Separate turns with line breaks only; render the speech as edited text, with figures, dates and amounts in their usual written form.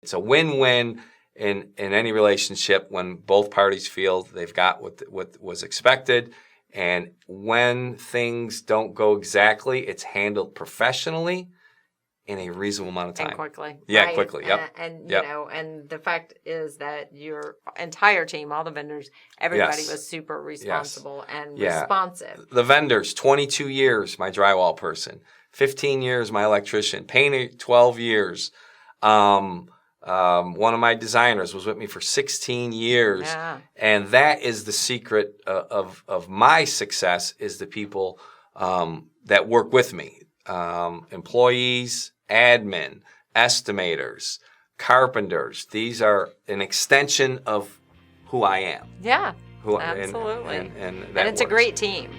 It's a win-win in any relationship when both parties feel they've got what was expected. And when things don't go exactly, it's handled professionally in a reasonable amount of time.
And quickly.
Yeah,
right?
quickly. Yep.
And you know, and the fact is that your entire team, all the vendors, everybody was super responsible and responsive.
The vendors, 22 years, my drywall person. 15 years, my electrician. Painter, 12 years. One of my designers was with me for 16 years.
Yeah.
And that is the secret of my success, is the people that work with me. Employees, admin, estimators, carpenters. These are an extension of who I am.
Yeah, absolutely.
And
it's a great team.